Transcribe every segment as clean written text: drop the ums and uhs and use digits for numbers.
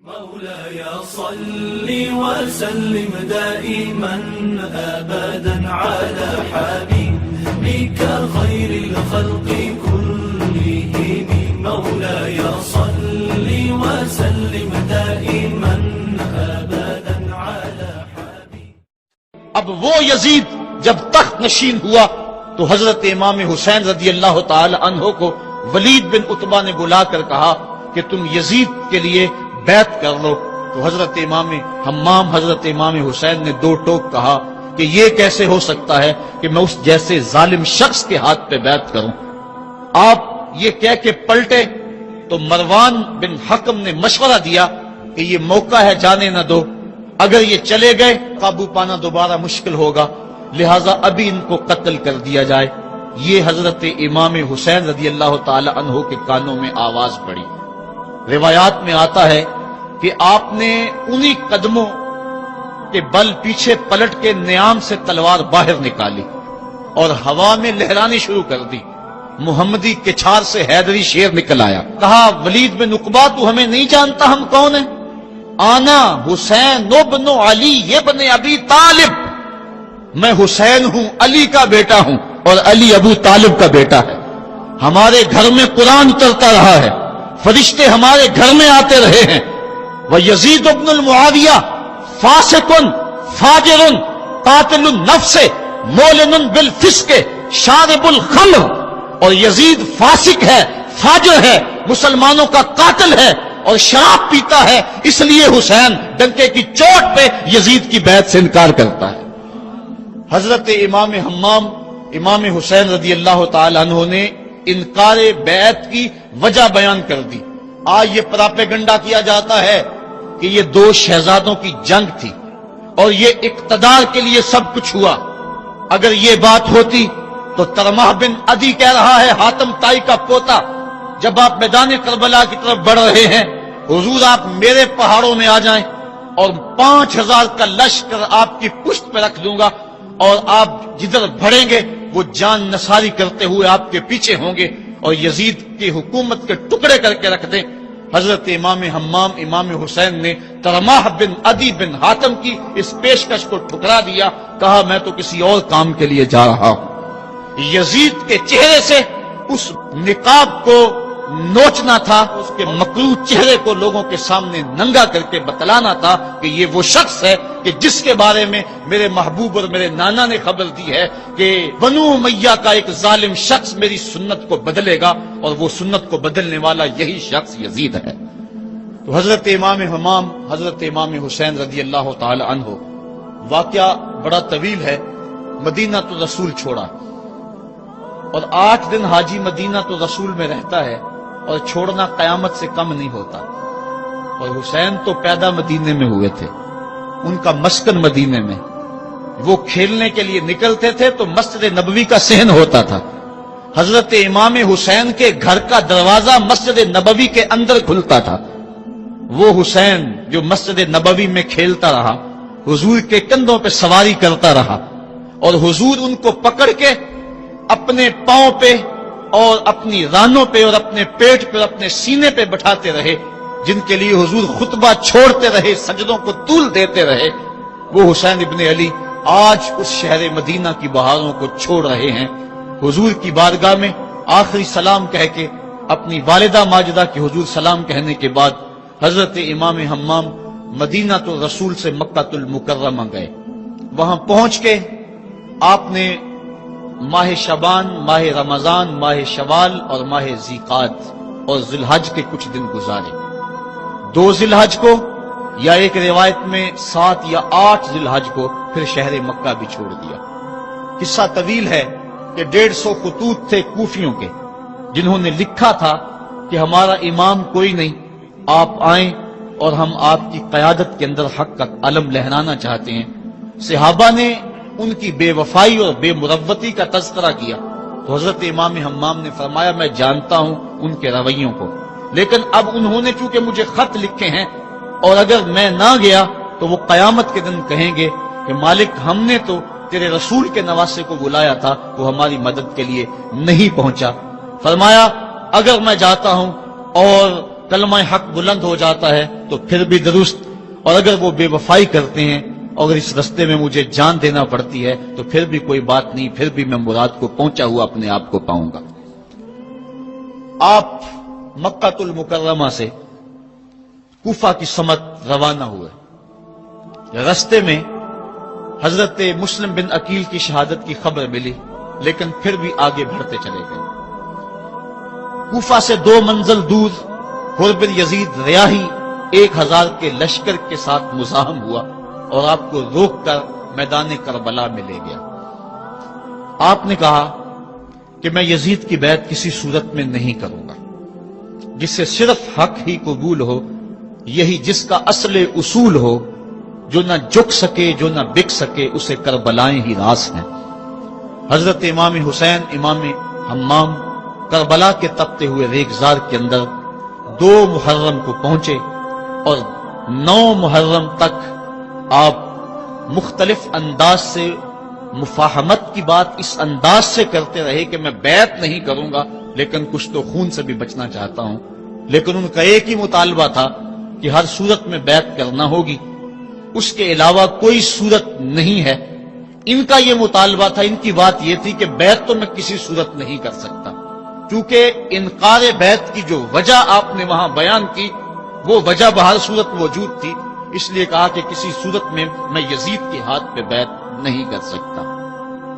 مولاي صل وسلم دائما أبدا على حبيبك خير الخلق كلهم. مولاي صل وسلم دائما أبدا على حبيبك. اب وہ یزید جب تخت نشین ہوا تو حضرت امام حسین رضی اللہ تعالی عنہ کو ولید بن عتبہ نے بلا کر کہا کہ تم یزید کے لیے بیعت کر لو. تو حضرت امام حمام حضرت امام حسین نے دو ٹوک کہا کہ یہ کیسے ہو سکتا ہے کہ میں اس جیسے ظالم شخص کے ہاتھ پہ بیعت کروں. آپ یہ کہہ کے پلٹے تو مروان بن حکم نے مشورہ دیا کہ یہ موقع ہے جانے نہ دو، اگر یہ چلے گئے قابو پانا دوبارہ مشکل ہوگا، لہٰذا ابھی ان کو قتل کر دیا جائے. یہ حضرت امام حسین رضی اللہ تعالی عنہ کے کانوں میں آواز پڑی. روایات میں آتا ہے کہ آپ نے انہی قدموں کے بل پیچھے پلٹ کے نیام سے تلوار باہر نکالی اور ہوا میں لہرانی شروع کر دی. محمدی کچھار سے حیدری شیر نکل آیا. کہا ولید بن عقبہ تو ہمیں نہیں جانتا ہم کون ہیں؟ آنا حسین ابن علی ابن ابی طالب، میں حسین ہوں، علی کا بیٹا ہوں اور علی ابو طالب کا بیٹا ہے. ہمارے گھر میں قرآن اترتا رہا ہے، فرشتے ہمارے گھر میں آتے رہے ہیں. وَيَزِيدُ ابن المعاویہ فاسق فاجر قاتل النفس مولن بالفسق شارب الخمر. اور یزید فاسق ہے، فاجر ہے، مسلمانوں کا قاتل ہے اور شراب پیتا ہے، اس لیے حسین ڈنکے کی چوٹ پہ یزید کی بیعت سے انکار کرتا ہے. حضرت امام حمام امام حسین رضی اللہ تعالی عنہ نے انکار بیعت کی وجہ بیان کر دی. آج یہ پراپیگنڈا کیا جاتا ہے کہ یہ دو شہزادوں کی جنگ تھی اور یہ اقتدار کے لیے سب کچھ ہوا. اگر یہ بات ہوتی تو ترمح بن عدی کہہ رہا ہے، حاتم طائی کا پوتا، جب آپ میدان کربلا کی طرف بڑھ رہے ہیں، حضور آپ میرے پہاڑوں میں آ جائیں اور 5000 کا لشکر آپ کی پشت پہ رکھ دوں گا اور آپ جدھر بڑھیں گے وہ جان نثاری کرتے ہوئے آپ کے پیچھے ہوں گے اور یزید کی حکومت کے ٹکڑے کر کے رکھ دیں. حضرت امام حمام امام حسین نے ترمح بن عدی بن حاتم کی اس پیشکش کو ٹھکرا دیا. کہا میں تو کسی اور کام کے لیے جا رہا ہوں. یزید کے چہرے سے اس نقاب کو نوچنا تھا، اس کے مکروہ چہرے کو لوگوں کے سامنے ننگا کر کے بتلانا تھا کہ یہ وہ شخص ہے کہ جس کے بارے میں میرے محبوب اور میرے نانا نے خبر دی ہے کہ بنو امیہ کا ایک ظالم شخص میری سنت کو بدلے گا اور وہ سنت کو بدلنے والا یہی شخص یزید ہے. تو حضرت امام حمام حضرت امام حسین رضی اللہ تعالی عنہ، واقعہ بڑا طویل ہے. مدینہ تو رسول چھوڑا اور 8 دن حاجی مدینہ تو رسول میں رہتا ہے اور چھوڑنا قیامت سے کم نہیں ہوتا. اور حسین تو پیدا مدینے میں ہوئے تھے، ان کا مسکن مدینے میں، وہ کھیلنے کے لیے نکلتے تھے تو مسجد نبوی کا صحن ہوتا تھا. حضرت امام حسین کے گھر کا دروازہ مسجد نبوی کے اندر کھلتا تھا. وہ حسین جو مسجد نبوی میں کھیلتا رہا، حضور کے کندھوں پہ سواری کرتا رہا اور حضور ان کو پکڑ کے اپنے پاؤں پہ اور اپنی رانوں پہ اور اپنے پیٹ پہ اور اپنے سینے پہ بٹھاتے رہے، جن کے لیے حضور خطبہ چھوڑتے رہے، سجدوں کو طول دیتے رہے. وہ حسین ابن علی آج اس شہر مدینہ کی بہاروں کو چھوڑ رہے ہیں. حضور کی بارگاہ میں آخری سلام کہہ کے اپنی والدہ ماجدہ کی حضور سلام کہنے کے بعد حضرت امام حمام مدینہ تو رسول سے مکہ المکرمہ گئے. وہاں پہنچ کے آپ نے ماہ شعبان، ماہ رمضان، ماہ شوال اور ماہ ذیقعد اور ذی الحج کے کچھ دن گزارے. 2 ذی الحج کو یا ایک روایت میں 7 یا 8 ذی الحج کو پھر شہر مکہ بھی چھوڑ دیا. قصہ طویل ہے کہ 150 خطوط تھے کوفیوں کے جنہوں نے لکھا تھا کہ ہمارا امام کوئی نہیں، آپ آئیں اور ہم آپ کی قیادت کے اندر حق کا علم لہرانا چاہتے ہیں. صحابہ نے ان کی بے وفائی اور بے مروتی کا تذکرہ کیا تو حضرت امام حمام نے فرمایا میں جانتا ہوں ان کے رویوں کو، لیکن اب انہوں نے چونکہ مجھے خط لکھے ہیں اور اگر میں نہ گیا تو وہ قیامت کے دن کہیں گے کہ مالک ہم نے تو تیرے رسول کے نواسے کو بلایا تھا، وہ ہماری مدد کے لیے نہیں پہنچا. فرمایا اگر میں جاتا ہوں اور کلمہ حق بلند ہو جاتا ہے تو پھر بھی درست، اور اگر وہ بے وفائی کرتے ہیں اور اس رستے میں مجھے جان دینا پڑتی ہے تو پھر بھی کوئی بات نہیں، پھر بھی میں مراد کو پہنچا ہوا اپنے آپ کو پاؤں گا۔ آپ مکہ المکرمہ سے کوفہ کی سمت روانہ ہوئے، رستے میں حضرت مسلم بن عقیل کی شہادت کی خبر ملی، لیکن پھر بھی آگے بڑھتے چلے گئے۔ کوفہ سے 2 منزل دور حر بن یزید ریاحی 1000 کے لشکر کے ساتھ مزاحم ہوا اور آپ کو روک کر میدان کربلا میں لے گیا۔ آپ نے کہا کہ میں یزید کی بیعت کسی صورت میں نہیں کروں گا، جس سے صرف حق ہی قبول ہو، یہی جس کا اصل اصول ہو، جو نہ جھک سکے جو نہ بک سکے، اسے کربلائیں ہی راس ہیں۔ حضرت امام حسین امام حمام کربلا کے تپتے ہوئے ریگزار کے اندر 2 محرم کو پہنچے اور 9 محرم تک آپ مختلف انداز سے مفاہمت کی بات اس انداز سے کرتے رہے کہ میں بیعت نہیں کروں گا، لیکن کچھ تو خون سے بھی بچنا چاہتا ہوں۔ لیکن ان کا ایک ہی مطالبہ تھا کہ ہر صورت میں بیعت کرنا ہوگی، اس کے علاوہ کوئی صورت نہیں ہے۔ ان کا یہ مطالبہ تھا، ان کی بات یہ تھی کہ بیعت تو میں کسی صورت نہیں کر سکتا، کیونکہ انکار بیعت کی جو وجہ آپ نے وہاں بیان کی وہ وجہ بہر صورت موجود تھی، اس لیے کہا کہ کسی صورت میں میں یزید کے ہاتھ پہ بیعت نہیں کر سکتا۔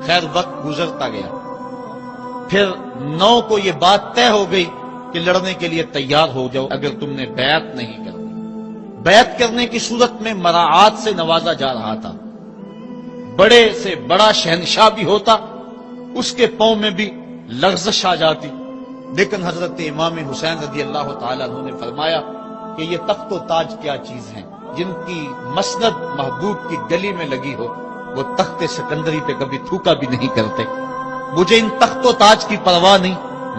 خیر وقت گزرتا گیا، پھر 9 کو یہ بات طے ہو گئی کہ لڑنے کے لیے تیار ہو جاؤ اگر تم نے بیعت نہیں کرنی۔ بیعت کرنے کی صورت میں مراعات سے نوازا جا رہا تھا، بڑے سے بڑا شہنشاہ بھی ہوتا اس کے پاؤں میں بھی لغزش آ جاتی، لیکن حضرت امام حسین رضی اللہ تعالیٰ عنہ نے فرمایا کہ یہ تخت و تاج کیا چیز ہیں، جن کی مسند محبوب کی گلی میں لگی ہو وہ تخت سکندری پہ کبھی تھوکا بھی نہیں کرتے۔ مجھے ان تخت و تاج کی پرواہ نہیں،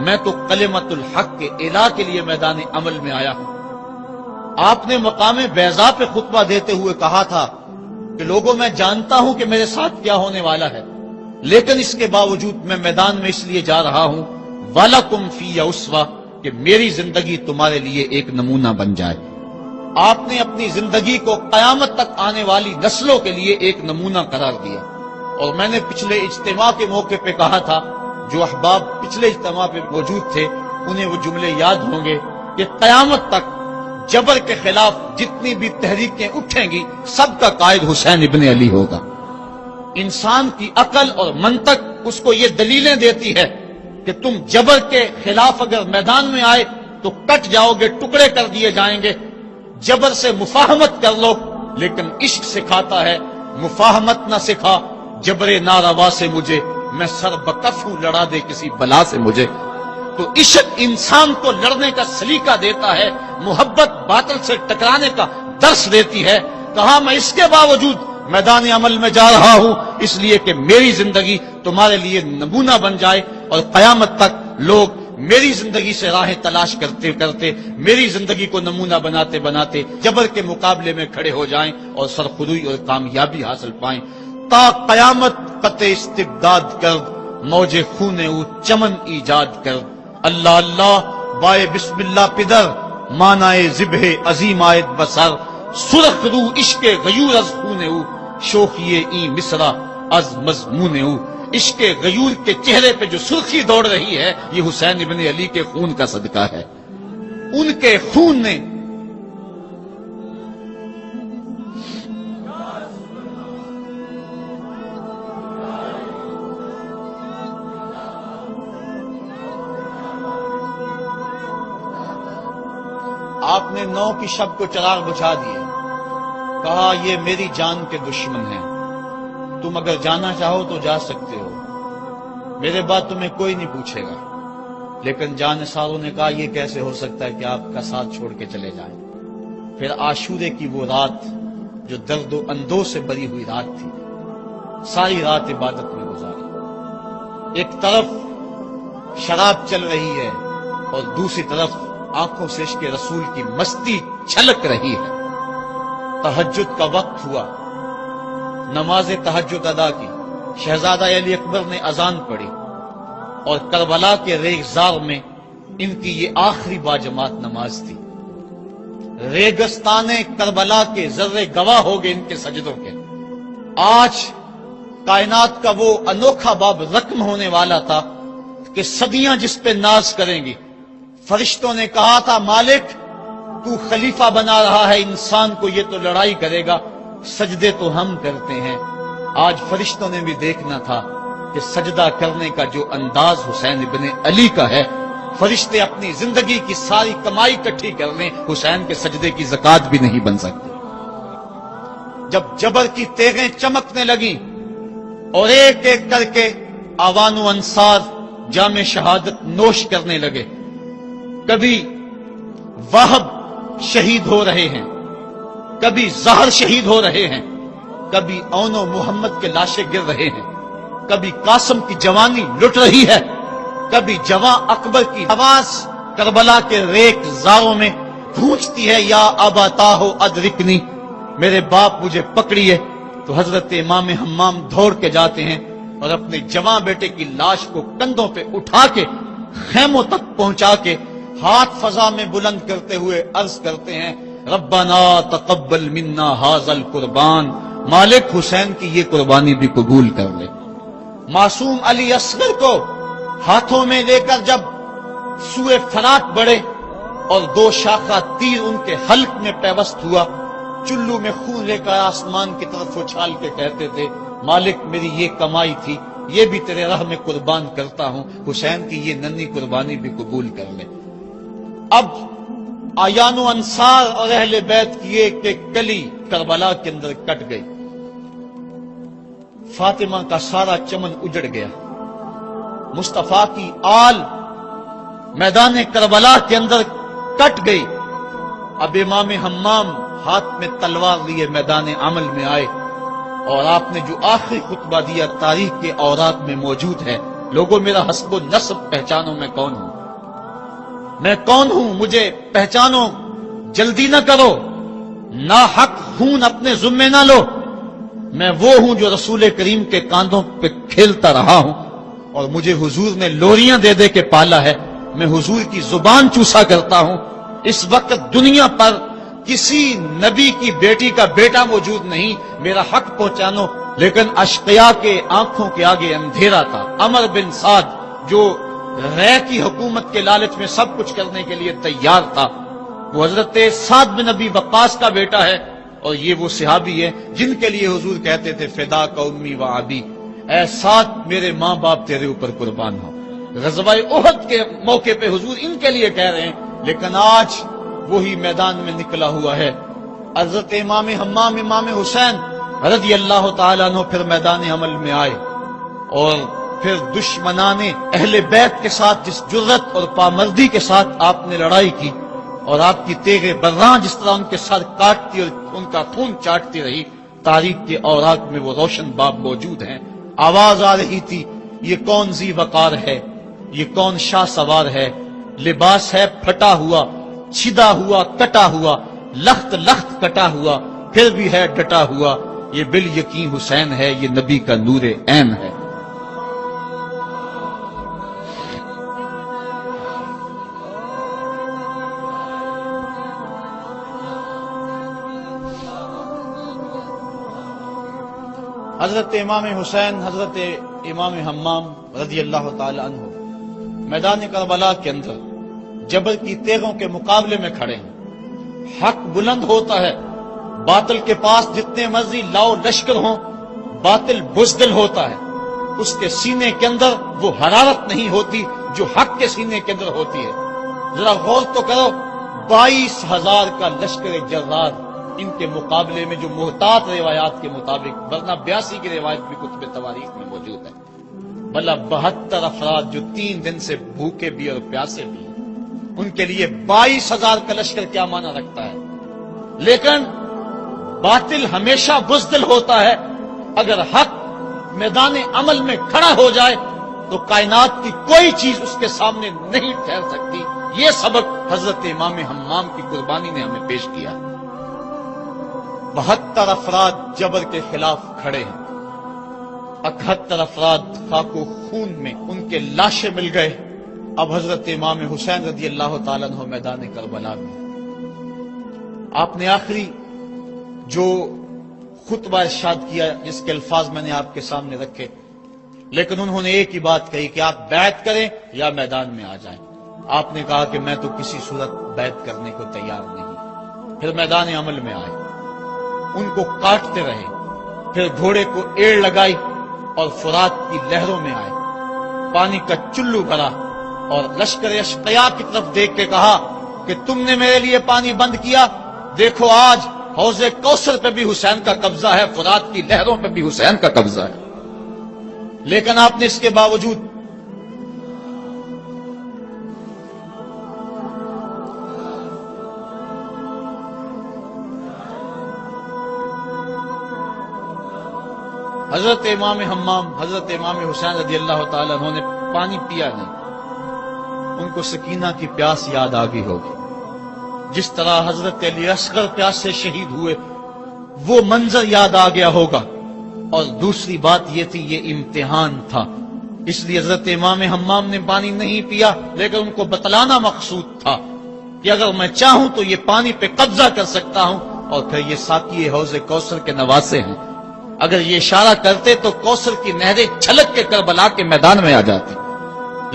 میں تو کلمت الحق کے اعلاء کے لیے میدان عمل میں آیا ہوں۔ آپ نے مقام بیضا پہ خطبہ دیتے ہوئے کہا تھا کہ لوگوں میں جانتا ہوں کہ میرے ساتھ کیا ہونے والا ہے، لیکن اس کے باوجود میں میدان میں اس لیے جا رہا ہوں وَلَكُمْ فِيَّ أُسْوَةٌ کہ میری زندگی تمہارے لیے ایک نمونہ بن جائے۔ آپ نے اپنی زندگی کو قیامت تک آنے والی نسلوں کے لیے ایک نمونہ قرار دیا، اور میں نے پچھلے اجتماع کے موقع پہ کہا تھا، جو احباب پچھلے اجتماع پہ موجود تھے انہیں وہ جملے یاد ہوں گے کہ قیامت تک جبر کے خلاف جتنی بھی تحریکیں اٹھیں گی سب کا قائد حسین ابن علی ہوگا۔ انسان کی عقل اور منطق اس کو یہ دلیلیں دیتی ہے کہ تم جبر کے خلاف اگر میدان میں آئے تو کٹ جاؤ گے، ٹکڑے کر دیے جائیں گے۔ جبر سے مفاہمت کر لو، لیکن عشق سکھاتا ہے مفاہمت نہ سکھا، جبر ناروا سے مجھے میں سر بکف ہوں، لڑا دے کسی بلا سے مجھے۔ تو عشق انسان کو لڑنے کا سلیقہ دیتا ہے، محبت باطل سے ٹکرانے کا درس دیتی ہے۔ کہا میں اس کے باوجود میدان عمل میں جا رہا ہوں اس لیے کہ میری زندگی تمہارے لیے نمونہ بن جائے، اور قیامت تک لوگ میری زندگی سے راہیں تلاش کرتے کرتے میری زندگی کو نمونہ بناتے بناتے جبر کے مقابلے میں کھڑے ہو جائیں اور سرخروئی اور کامیابی حاصل پائیں۔ تا قیامت قطع استبداد کر، موج خون او چمن ایجاد کر۔ اللہ اللہ بائے بسم اللہ پدر، مانائے ذبح عظیم آیت بسر۔ سرخ رو عشق غیور از خون او، شوخی این مصرع از مضمون او۔ عشق غیور کے چہرے پہ جو سرخی دوڑ رہی ہے یہ حسین ابن علی کے خون کا صدقہ ہے۔ ان کے خون نے آپ نے 9 کی شب کو چراغ بجھا دیے، کہا یہ میری جان کے دشمن ہیں، تم اگر جانا چاہو تو جا سکتے ہو، میرے بعد تمہیں کوئی نہیں پوچھے گا۔ لیکن جانثاروں نے کہا یہ کیسے ہو سکتا ہے کہ آپ کا ساتھ چھوڑ کے چلے جائیں۔ پھر عاشورے کی وہ رات جو درد و اندوہ سے بری ہوئی رات تھی، ساری رات عبادت میں گزاری۔ ایک طرف شراب چل رہی ہے اور دوسری طرف آنکھوں سے عشق رسول کی مستی چھلک رہی ہے۔ تہجد کا وقت ہوا، نماز تہجد ادا کی، شہزادہ علی اکبر نے اذان پڑھی، اور کربلا کے ریگزار میں ان کی یہ آخری باجماعت نماز تھی۔ ریگستان کربلا کے ذرے گواہ ہو گئے ان کے سجدوں کے۔ آج کائنات کا وہ انوکھا باب رقم ہونے والا تھا کہ صدیاں جس پہ ناز کریں گی۔ فرشتوں نے کہا تھا مالک تو خلیفہ بنا رہا ہے انسان کو، یہ تو لڑائی کرے گا، سجدے تو ہم کرتے ہیں۔ آج فرشتوں نے بھی دیکھنا تھا کہ سجدہ کرنے کا جو انداز حسین ابن علی کا ہے، فرشتے اپنی زندگی کی ساری کمائی اکٹھی کر لیں، حسین کے سجدے کی زکات بھی نہیں بن سکتی۔ جب جبر کی تیغیں چمکنے لگیں اور ایک ایک کر کے آوان و انصار جام شہادت نوش کرنے لگے، کبھی وہب شہید ہو رہے ہیں، کبھی زہر شہید ہو رہے ہیں، کبھی اون و محمد کے لاشیں گر رہے ہیں، کبھی قاسم کی جوانی لٹ رہی ہے، کبھی جواں اکبر کی آواز کربلا کے ریک زاروں میں گونجتی ہے، یا ابا ہو ادرکنی، میرے باپ مجھے پکڑیے۔ تو حضرت امام حمام دوڑ کے جاتے ہیں اور اپنے جواں بیٹے کی لاش کو کندھوں پہ اٹھا کے خیموں تک پہنچا کے ہاتھ فضا میں بلند کرتے ہوئے عرض کرتے ہیں ربنا تقبل منا ھذا القربان، مالک حسین کی یہ قربانی بھی قبول کر لے۔ معصوم علی اصغر کو ہاتھوں میں لے کر جب سوئے فرات بڑھے اور دو شاخہ تیر ان کے حلق میں پیوست ہوا، چلو میں خون لے کر آسمان کی طرف اچھال کے کہتے تھے مالک میری یہ کمائی تھی، یہ بھی تیرے راہ میں قربان کرتا ہوں، حسین کی یہ ننھی قربانی بھی قبول کر لے۔ اب آیان و انصار اور اہل بیت کی ایک ایک کلی کربلا کے اندر کٹ گئی، فاطمہ کا سارا چمن اجڑ گیا، مصطفیٰ کی آل میدان کربلا کے اندر کٹ گئی۔ اب امام حمام ہاتھ میں تلوار لیے میدان عمل میں آئے اور آپ نے جو آخری خطبہ دیا تاریخ کے اوراق میں موجود ہے، لوگوں میرا حسب و نسب پہچانو میں کون ہوں، میں کون ہوں مجھے پہچانو، جلدی نہ کرو، ناحق خون اپنے ذمے نہ لو، میں وہ ہوں جو رسول کریم کے کاندھوں پہ کھیلتا رہا ہوں اور مجھے حضور نے لوریاں دے دے کے پالا ہے، میں حضور کی زبان چوسا کرتا ہوں۔ اس وقت دنیا پر کسی نبی کی بیٹی کا بیٹا موجود نہیں، میرا حق پہنچانو۔ لیکن اشقیاء کے آنکھوں کے آگے اندھیرا تھا۔ عمر بن سعد جو رے کی حکومت کے لالچ میں سب کچھ کرنے کے لیے تیار تھا، وہ حضرت سعد بن ابی وقاص کا بیٹا ہے، اور یہ وہ صحابی ہے جن کے لیے حضور کہتے تھے فدا کا امی و ابی، اے سعد میرے ماں باپ تیرے اوپر قربان ہو۔ غزوہ احد کے موقع پہ حضور ان کے لیے کہہ رہے ہیں، لیکن آج وہی میدان میں نکلا ہوا ہے۔ حضرت امام حمام امام حسین رضی اللہ تعالیٰ عنہ پھر میدان عمل میں آئے، اور پھر دشمنان اہل بیت کے ساتھ جس جرت اور پامردی کے ساتھ آپ نے لڑائی کی، اور آپ کی تیغ براں جس طرح ان کے سر کاٹتی اور ان کا خون چاٹتی رہی، تاریخ کے اوراق میں وہ روشن باب موجود ہیں۔ آواز آ رہی تھی یہ کون ذی وقار ہے، یہ کون شاہ سوار ہے، لباس ہے پھٹا ہوا، چھدا ہوا، کٹا ہوا، لخت لخت کٹا ہوا، پھر بھی ہے ڈٹا ہوا، یہ بال یقین حسین ہے، یہ نبی کا نور عین ہے۔ حضرت امام حسین حضرت امام حمام رضی اللہ تعالی عنہ میدان کربلا کے اندر جبر کی تیغوں کے مقابلے میں کھڑے ہیں۔ حق بلند ہوتا ہے، باطل کے پاس جتنے مرضی لاؤ لشکر ہوں، باطل بزدل ہوتا ہے، اس کے سینے کے اندر وہ حرارت نہیں ہوتی جو حق کے سینے کے اندر ہوتی ہے۔ ذرا غور تو کرو، 22,000 کا لشکر جرار ان کے مقابلے میں، جو محتاط روایات کے مطابق، ورنہ 82 کی روایت بھی کتب تواریخ میں موجود ہے، بھلا 72 افراد جو 3 دن سے بھوکے بھی اور پیاسے بھی، ان کے لیے 22,000 کا لشکر کیا معنی رکھتا ہے؟ لیکن باطل ہمیشہ بزدل ہوتا ہے، اگر حق میدان عمل میں کھڑا ہو جائے تو کائنات کی کوئی چیز اس کے سامنے نہیں ٹھہر سکتی۔ یہ سبق حضرت امام حمام کی قربانی نے ہمیں پیش کیا۔ 72 افراد جبر کے خلاف کھڑے ہیں، 71 افراد خاک و خون میں ان کے لاشیں مل گئے۔ اب حضرت امام حسین رضی اللہ تعالیٰ عنہ میدان کربلا میں آپ نے آخری جو خطبہ ارشاد کیا جس کے الفاظ میں نے آپ کے سامنے رکھے، لیکن انہوں نے ایک ہی بات کہی کہ آپ بیعت کریں یا میدان میں آ جائیں۔ آپ نے کہا کہ میں تو کسی صورت بیعت کرنے کو تیار نہیں۔ پھر میدان عمل میں آئے، ان کو کاٹتے رہے، پھر گھوڑے کو ایڑ لگائی اور فرات کی لہروں میں آئے، پانی کا چلو بھرا اور لشکر اشقیاء کی طرف دیکھ کے کہا کہ تم نے میرے لیے پانی بند کیا، دیکھو آج حوض کوثر پہ بھی حسین کا قبضہ ہے، فرات کی لہروں پہ بھی حسین کا قبضہ ہے۔ لیکن آپ نے اس کے باوجود حضرت امام حمام حضرت امام حسین رضی اللہ تعالیٰ عنہ نے پانی پیا نہیں۔ ان کو سکینہ کی پیاس یاد آ گئی ہوگی، جس طرح حضرت علی اصغر پیاس سے شہید ہوئے وہ منظر یاد آ گیا ہوگا۔ اور دوسری بات یہ تھی، یہ امتحان تھا، اس لیے حضرت امام حمام نے پانی نہیں پیا، لیکن ان کو بتلانا مقصود تھا کہ اگر میں چاہوں تو یہ پانی پہ قبضہ کر سکتا ہوں، اور پھر یہ ساقی حوض کوثر کے نواسے ہیں، اگر یہ اشارہ کرتے تو کوثر کی نہریں چھلک کے کربلا کے میدان میں آ جاتی۔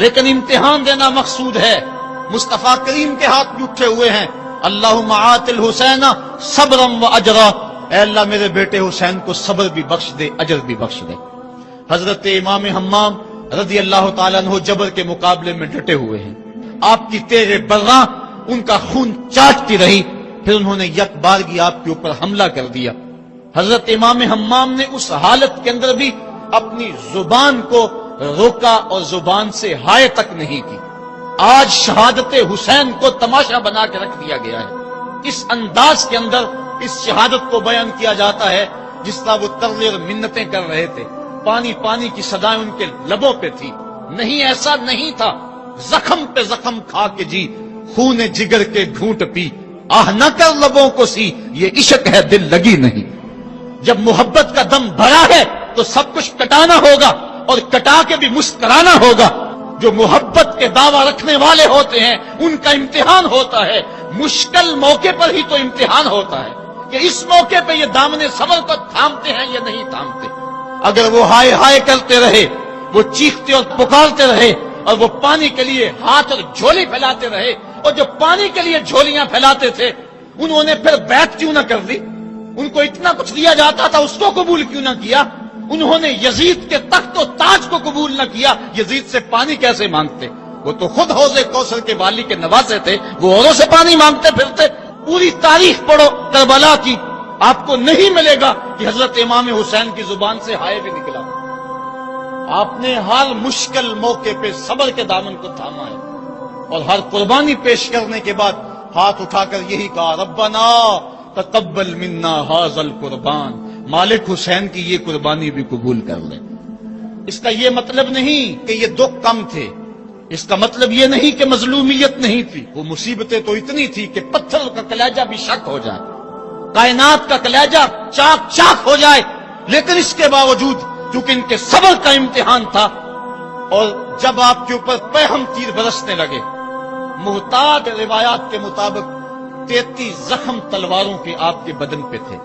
لیکن امتحان دینا مقصود ہے۔ مصطفیٰ کریم کے ہاتھ بھی اٹھے ہوئے ہیں، اللہم آت الحسین صبرا و اجرا، اے اللہ میرے بیٹے حسین کو صبر بھی بخش دے، اجر بھی بخش دے۔ حضرت امام حمام رضی اللہ تعالیٰ عنہ جبر کے مقابلے میں ڈٹے ہوئے ہیں، آپ کی تیغ برقاں ان کا خون چاٹتی رہی، پھر انہوں نے یک بارگی آپ کے اوپر حملہ کر دیا۔ حضرت امام حمام نے اس حالت کے اندر بھی اپنی زبان کو روکا اور زبان سے ہائے تک نہیں کی۔ آج شہادت حسین کو تماشا بنا کے رکھ دیا گیا ہے، اس انداز کے اندر اس شہادت کو بیان کیا جاتا ہے جس طرح وہ ترلے اور منتیں کر رہے تھے، پانی پانی کی صدائیں ان کے لبوں پہ تھی۔ نہیں، ایسا نہیں تھا، زخم پہ زخم کھا کے جی، خون جگر کے گھونٹ پی، آہ نہ کر لبوں کو سی، یہ عشق ہے دل لگی نہیں۔ جب محبت کا دم بھرا ہے تو سب کچھ کٹانا ہوگا اور کٹا کے بھی مسکرانا ہوگا۔ جو محبت کے دعویٰ رکھنے والے ہوتے ہیں ان کا امتحان ہوتا ہے، مشکل موقع پر ہی تو امتحان ہوتا ہے کہ اس موقع پہ یہ دامن صبر کو تھامتے ہیں یا نہیں تھامتے۔ اگر وہ ہائے ہائے کرتے رہے، وہ چیختے اور پکارتے رہے، اور وہ پانی کے لیے ہاتھ اور جھولی پھیلاتے رہے، اور جو پانی کے لیے جھولیاں پھیلاتے تھے انہوں نے پھر بیعت کیوں نہ کر لی؟ ان کو اتنا کچھ دیا جاتا تھا، اس کو قبول کیوں نہ کیا؟ انہوں نے یزید کے تخت و تاج کو قبول نہ کیا، یزید سے پانی کیسے مانگتے؟ وہ تو خود حوض کوثر کے والی کے نواسے تھے، وہ اوروں سے پانی مانگتے پھرتے۔ پوری تاریخ پڑھو کربلا کی، آپ کو نہیں ملے گا کہ حضرت امام حسین کی زبان سے ہائے بھی نکلا۔ آپ نے ہر مشکل موقع پہ صبر کے دامن کو تھاما ہے، اور ہر قربانی پیش کرنے کے بعد ہاتھ اٹھا کر یہی کہا، ربنا تقبل منا ھذا القربان، مالک حسین کی یہ قربانی بھی قبول کر لے۔ اس کا یہ مطلب نہیں کہ یہ دکھ کم تھے، اس کا مطلب یہ نہیں کہ مظلومیت نہیں تھی، وہ مصیبتیں تو اتنی تھی کہ پتھر کا کلیجہ بھی شک ہو جائے، کائنات کا کلیجہ چاک چاک ہو جائے، لیکن اس کے باوجود کیونکہ ان کے صبر کا امتحان تھا، اور جب آپ کے اوپر پہم تیر برسنے لگے، محتاط روایات کے مطابق 33 زخم تلواروں کے آپ کے بدن پہ تھے،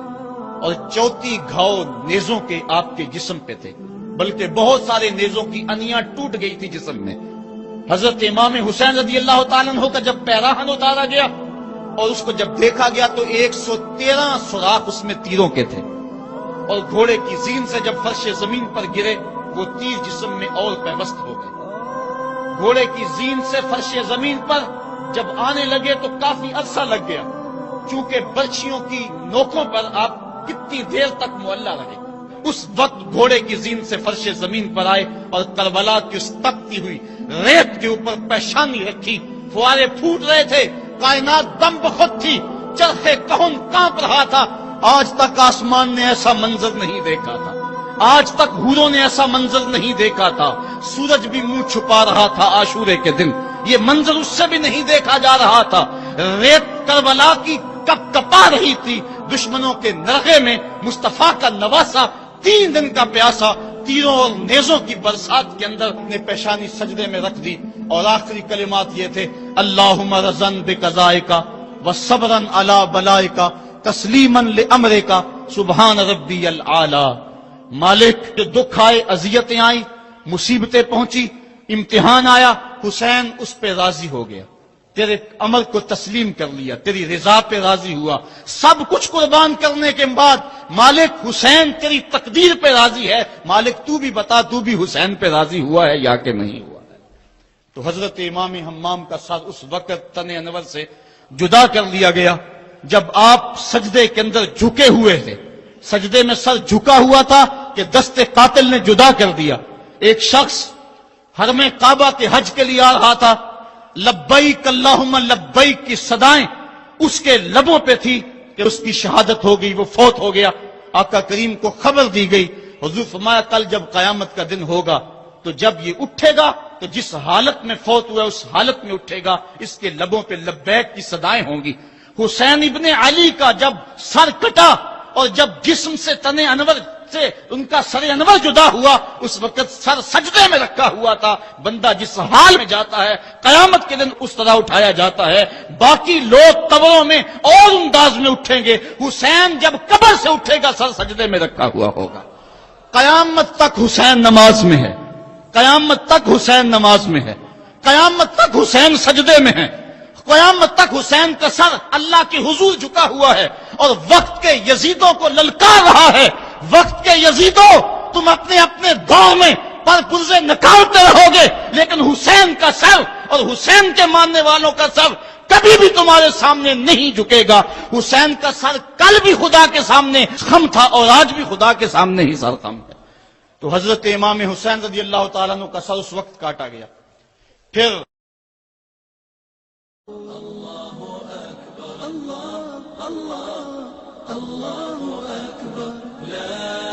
اور 34 گھاؤ نیزوں کے آپ کے جسم پہ تھے، بلکہ بہت سارے نیزوں کی انیاں ٹوٹ گئی تھی جسم میں۔ حضرت امام حسین رضی اللہ تعالیٰ عنہ کا جب پیراہن اتارا گیا اور اس کو جب دیکھا گیا تو 113 سوراخ اس میں تیروں کے تھے، اور گھوڑے کی زین سے جب فرش زمین پر گرے وہ تیر جسم میں اور پیوست ہو گئے۔ گھوڑے کی زین سے فرش زمین پر جب آنے لگے تو کافی عرصہ لگ گیا، چونکہ برچھیوں کی نوکوں پر آپ کتنی دیر تک معلّہ رہے۔ اس وقت گھوڑے کی زین سے فرش زمین پر آئے اور کربلا کی اس تپتی ہوئی ریت کے اوپر پیشانی رکھی، فوارے پھوٹ رہے تھے، کائنات دم بخود تھی، چرخ کہن کانپ رہا تھا۔ آج تک آسمان نے ایسا منظر نہیں دیکھا تھا، آج تک حوروں نے ایسا منظر نہیں دیکھا تھا، سورج بھی منہ چھپا رہا تھا عاشورے کے دن، یہ منظر اس سے بھی نہیں دیکھا جا رہا تھا۔ ریت کربلا کی کپ کپا رہی تھی، دشمنوں کے نرغے میں مصطفیٰ کا نواسا 3 دن کا پیاسا تیروں اور نیزوں کی برسات کے اندر نے پیشانی سجدے میں رکھ دی، اور آخری کلمات یہ تھے، اللہم رضن بقضائک وصبرا علی بلائک تسلیما لامرک سبحان ربی العالی۔ مالک جو دکھ آئے، اذیتیں آئیں، مصیبتیں پہنچی، امتحان آیا، حسین اس پہ راضی ہو گیا، تیرے امر کو تسلیم کر لیا، تیری رضا پہ راضی ہوا۔ سب کچھ قربان کرنے کے بعد مالک حسین تیری تقدیر پہ راضی ہے، مالک تو بھی بتا، تو بھی حسین پہ راضی ہوا ہے یا کہ نہیں ہوا ہے؟ تو حضرت امام حمام کا سر اس وقت تن انور سے جدا کر لیا گیا جب آپ سجدے کے اندر جھکے ہوئے تھے، سجدے میں سر جھکا ہوا تھا کہ دست قاتل نے جدا کر دیا۔ ایک شخص حرم کعبہ کے حج کے لیے آ رہا تھا، لبیک اللہم لبیک کی صدائیں اس کے لبوں پہ تھی کہ اس کی شہادت ہو گئی، وہ فوت ہو گیا۔ آقا کریم کو خبر دی گئی، حضور فرمایا کل جب قیامت کا دن ہوگا تو جب یہ اٹھے گا تو جس حالت میں فوت ہوا اس حالت میں اٹھے گا، اس کے لبوں پہ لبیک کی صدائیں ہوں گی۔ حسین ابن علی کا جب سر کٹا اور جب جسم سے تن انور سے ان کا سر انور جدا ہوا، اس وقت سر سجدے میں رکھا ہوا تھا۔ بندہ جس حال میں جاتا ہے قیامت کے دن اس طرح اٹھایا جاتا ہے۔ باقی لوگ قبروں میں اور انداز میں اٹھیں گے، حسین جب قبر سے اٹھے گا سر سجدے میں رکھا ہوا ہوگا۔ قیامت تک حسین نماز میں ہے، قیامت تک حسین نماز میں ہے، قیامت تک حسین سجدے میں ہے، قیامت تک حسین کا سر اللہ کے حضور جھکا ہوا ہے اور وقت کے یزیدوں کو للکار رہا ہے۔ وقت کے یزیدوں، تم اپنے اپنے دور میں پر پرزے نکالتے رہو گے، لیکن حسین کا سر اور حسین کے ماننے والوں کا سر کبھی بھی تمہارے سامنے نہیں جھکے گا۔ حسین کا سر کل بھی خدا کے سامنے خم تھا اور آج بھی خدا کے سامنے ہی سر خم ہے۔ تو حضرت امام حسین رضی اللہ تعالیٰ عنہ کا سر اس وقت کاٹا گیا۔ پھر اللہ اکبر، لا